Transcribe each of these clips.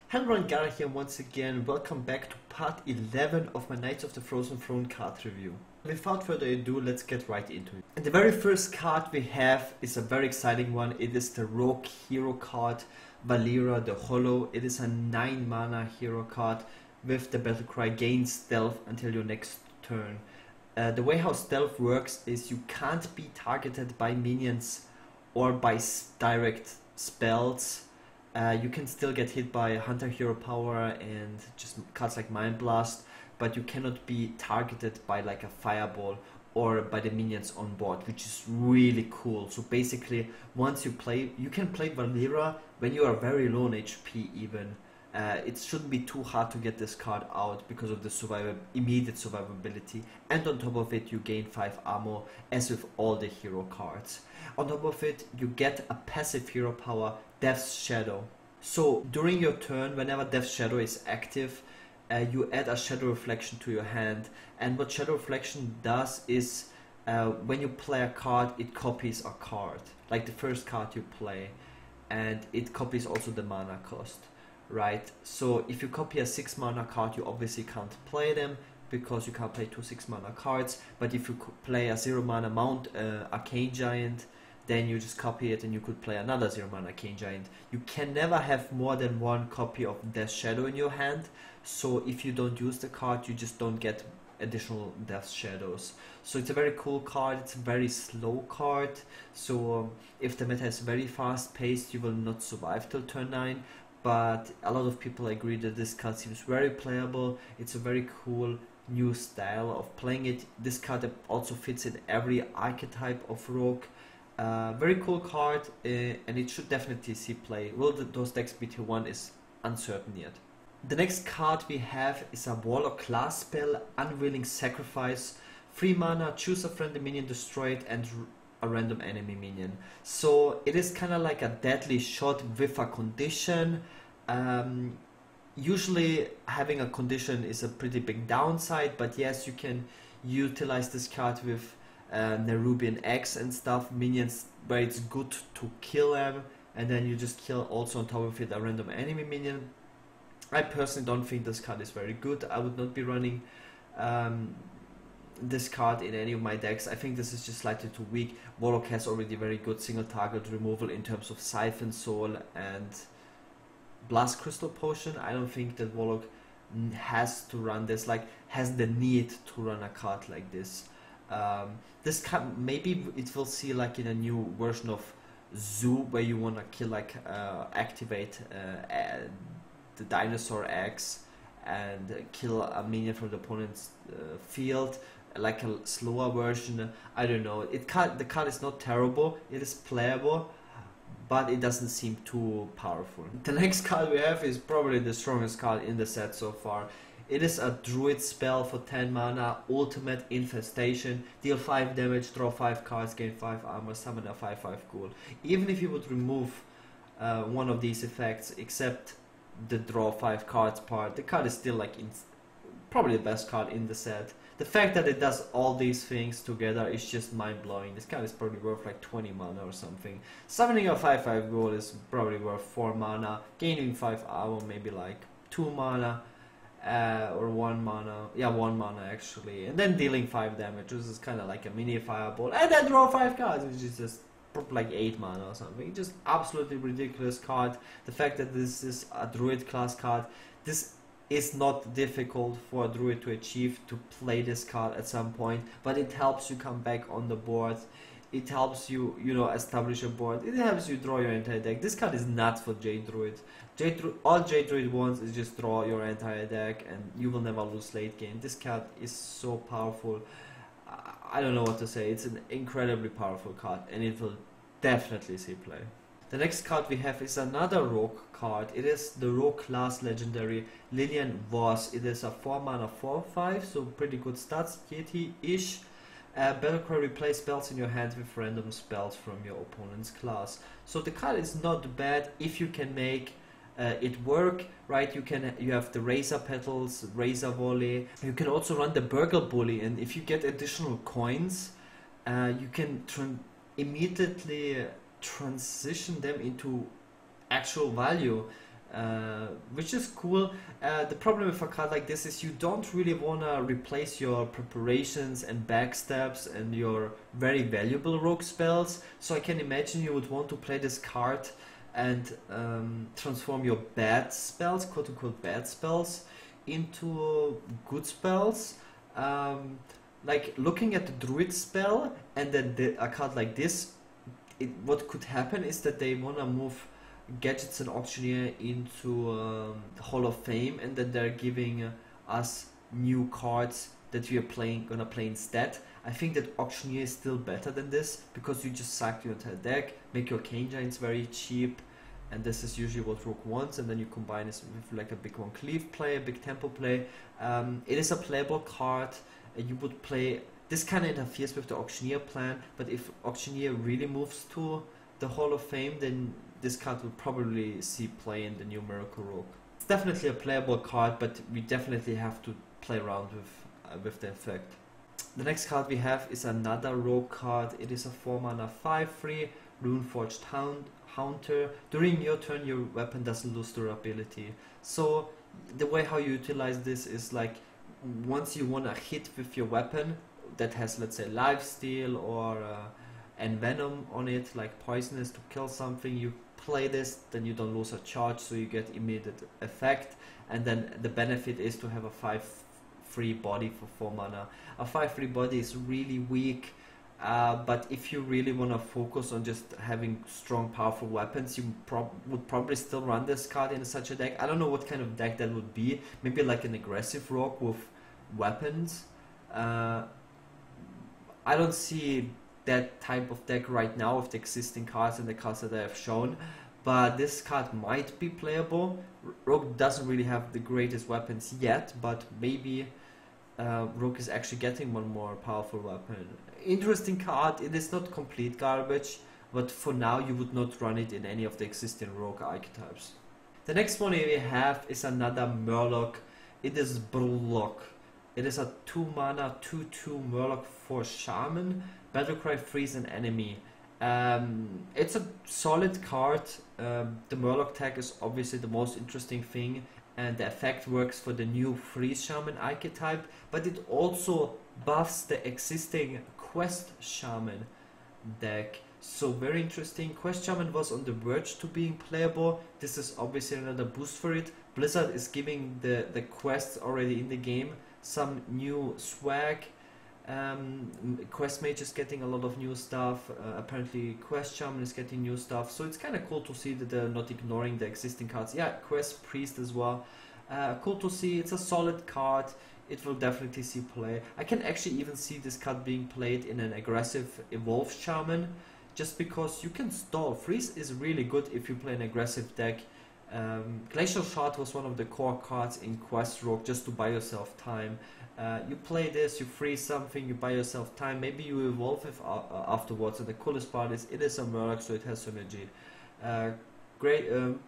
Hello everyone, Gaara here once again. Welcome back to part 11 of my Knights of the Frozen Throne card review. Without further ado, let's get right into it. And the very first card we have is a very exciting one. It is the Rogue Hero card, Valeera the Hollow. It is a 9 mana hero card with the battle cry gain stealth until your next turn. The way how stealth works is you can't be targeted by minions or by direct spells. You can still get hit by Hunter Hero Power and just cards like Mind Blast, but you cannot be targeted by like a Fireball or by the minions on board, which is really cool. So basically, once you play, you can play Valeera when you are very low on HP even. It shouldn't be too hard to get this card out because of the immediate survivability, and on top of it you gain 5 ammo as with all the hero cards. On top of it you get a passive hero power, Death's Shadow. So during your turn, whenever Death's Shadow is active, you add a Shadow Reflection to your hand, and what Shadow Reflection does is when you play a card, it copies a card, like the first card you play, and it copies also the mana cost. Right, so if you copy a 6 mana card, you obviously can't play them because you can't play 2 6 mana cards. But if you play a 0 mana Mount Arcane Giant, then you just copy it and you could play another 0 mana Arcane Giant. You can never have more than one copy of Death Shadow in your hand, so if you don't use the card, you just don't get additional Death Shadows. So it's a very cool card, it's a very slow card, so if the meta is very fast paced, you will not survive till turn 9. But a lot of people agree that this card seems very playable. It's a very cool new style of playing it. This card also fits in every archetype of rogue. Very cool card, and it should definitely see play. Will those decks be tier 1 is uncertain yet. The next card we have is a Warlock class spell, Unwilling Sacrifice. 3 mana, choose a friendly minion, destroy it, and a random enemy minion. So it is kind of like a deadly shot with a condition. Usually having a condition is a pretty big downside, but yes, you can utilize this card with Nerubian X and stuff, minions where it's good to kill them, and then you just kill also on top of it a random enemy minion. I personally don't think this card is very good. I would not be running this card in any of my decks. I think this is just slightly too weak. Warlock has already very good single target removal in terms of Siphon Soul and Blast Crystal Potion. I don't think that Warlock has to run this, like has the need to run a card like this. This card, maybe it will see like in a new version of Zoo where you wanna kill like activate the Dinosaur X and kill a minion from the opponent's field, like a slower version. I don't know. The card is not terrible. It is playable, but it doesn't seem too powerful. The next card we have is probably the strongest card in the set so far. It is a Druid spell for 10 mana, Ultimate Infestation. Deal 5 damage, draw 5 cards, gain 5 armor, summon a 5/5 ghoul. Even if you would remove one of these effects, except the draw 5 cards part, the card is still like probably the best card in the set. The fact that it does all these things together is just mind-blowing. This card is probably worth like 20 mana or something. Summoning a 5/5 ghoul is probably worth 4 mana. Gaining 5 armor maybe like 2 mana. Or 1 mana. Yeah, 1 mana actually. And then dealing 5 damage, which is kind of like a mini fireball. And then draw 5 cards, which is just like 8 mana or something. Just absolutely ridiculous card. The fact that this is a Druid class card, this is not difficult for a Druid to achieve, to play this card at some point, but it helps you come back on the board. It helps you, establish a board. It helps you draw your entire deck. This card is nuts for Jade Druid. All Jade Druid wants is just draw your entire deck and you will never lose late game. This card is so powerful. I don't know what to say. It's an incredibly powerful card and it will definitely see play. The next card we have is another Rogue card. It is the Rogue class legendary Lillian Voss. It is a 4 mana 4/5, so pretty good stats, Yeti-ish. Battlecry, replace spells in your hand with random spells from your opponent's class. So the card is not bad if you can make it work, right? You have the Razor Petals, Razor Volley. You can also run the Burgle Bully, and if you get additional coins, you can immediately transition them into actual value. which is cool. The problem with a card like this is you don't really want to replace your preparations and backstabs and your very valuable rogue spells, so I can imagine you would want to play this card and transform your bad spells, quote-unquote bad spells, into good spells. Like looking at the druid spell and then a card like this, what could happen is that they want to move Gadgets and Auctioneer into the Hall of Fame, and then they're giving us new cards that we are gonna play instead. I think that Auctioneer is still better than this, because you just sack your entire deck, make your Cane Giants very cheap, and this is usually what Rogue wants, and then you combine this with like a big One Cleave play, a big tempo play. It is a playable card. You would play this, kind of interferes with the Auctioneer plan, but if Auctioneer really moves to the Hall of Fame, then this card will probably see play in the new Miracle Rogue. It's definitely a playable card, but we definitely have to play around with the effect. The next card we have is another Rogue card. It is a 4-mana 5/3 Runeforged Haunter. During your turn, your weapon doesn't lose durability. So the way how you utilize this is like, once you want to hit with your weapon that has, let's say, lifesteal or envenom on it, like poisonous to kill something, you play this, then you don't lose a charge, so you get immediate effect. And then the benefit is to have a 5/3 body for 4 mana. A 5/3 body is really weak, but if you really want to focus on just having strong, powerful weapons, you would probably still run this card in such a deck. I don't know what kind of deck that would be. Maybe like an aggressive rogue with weapons. I don't see that type of deck right now with the existing cards and the cards that I have shown, but this card might be playable. Rogue doesn't really have the greatest weapons yet, but maybe Rogue is actually getting one more powerful weapon. Interesting card. It is not complete garbage, but for now you would not run it in any of the existing Rogue archetypes. The next one we have is another Murloc. It is Brulok. It is a 2-mana 2/2 Murloc for Shaman. Battlecry freeze an enemy. It's a solid card. The Murloc tag is obviously the most interesting thing, and the effect works for the new Freeze Shaman archetype, but it also buffs the existing Quest Shaman deck. So very interesting. Quest Shaman was on the verge to being playable. This is obviously another boost for it. Blizzard is giving the quests already in the game some new swag. Quest Mage is getting a lot of new stuff. Apparently Quest Shaman is getting new stuff, so it's kind of cool to see that they're not ignoring the existing cards. Yeah, Quest Priest as well. Cool to see. It's a solid card. It will definitely see play. I can actually even see this card being played in an aggressive Evolved Shaman, just because you can stall. Freeze is really good if you play an aggressive deck. Glacial Shard was one of the core cards in Quest Rogue, just to buy yourself time. You play this, you freeze something, you buy yourself time, maybe you evolve it afterwards, and the coolest part is it is a Murloc, so it has synergy. Great,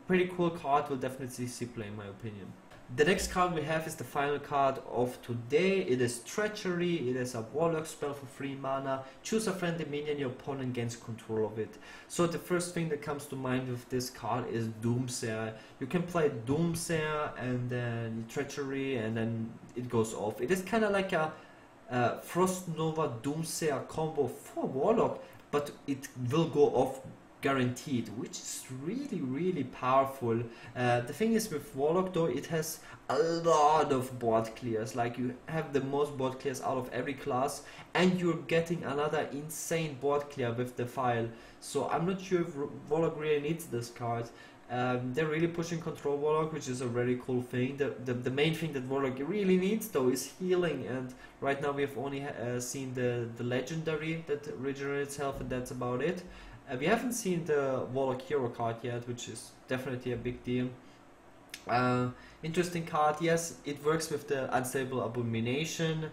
pretty cool card, will definitely see play in my opinion. The next card we have is the final card of today. It is Treachery. It is a Warlock spell for 3 mana. Choose a friendly minion, your opponent gains control of it. So the first thing that comes to mind with this card is Doomsayer. You can play Doomsayer and then Treachery, and then it goes off. It is kind of like a Frost Nova Doomsayer combo for Warlock, but it will go off guaranteed, which is really powerful. The thing is with Warlock though, it has a lot of board clears. Like, you have the most board clears out of every class, and you're getting another insane board clear with the file. So I'm not sure if Warlock really needs this card. They're really pushing Control Warlock, which is a very cool thing. The main thing that Warlock really needs though is healing, and right now we have only seen the legendary that regenerates health, and that's about it. We haven't seen the Warlock Hero card yet, which is definitely a big deal. Interesting card, yes, it works with the Unstable Abomination,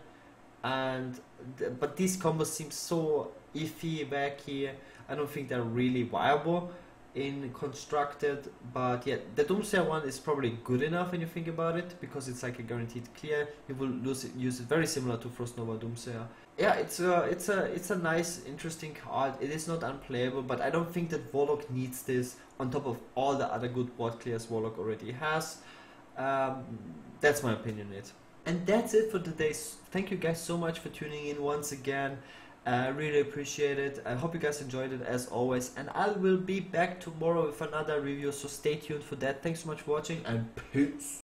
but these combos seem so iffy, wacky. I don't think they're really viable. in constructed, but yeah, the Doomsayer one is probably good enough when you think about it, because it's like a guaranteed clear. You will use it very similar to Frost Nova Doomsayer. Yeah, it's a nice, interesting card. It is not unplayable, but I don't think that Warlock needs this on top of all the other good board clears Warlock already has. That's my opinion on it. And that's it for today. Thank you guys so much for tuning in once again. Really appreciate it. I hope you guys enjoyed it as always, and I will be back tomorrow with another review, so stay tuned for that. Thanks so much for watching, and peace.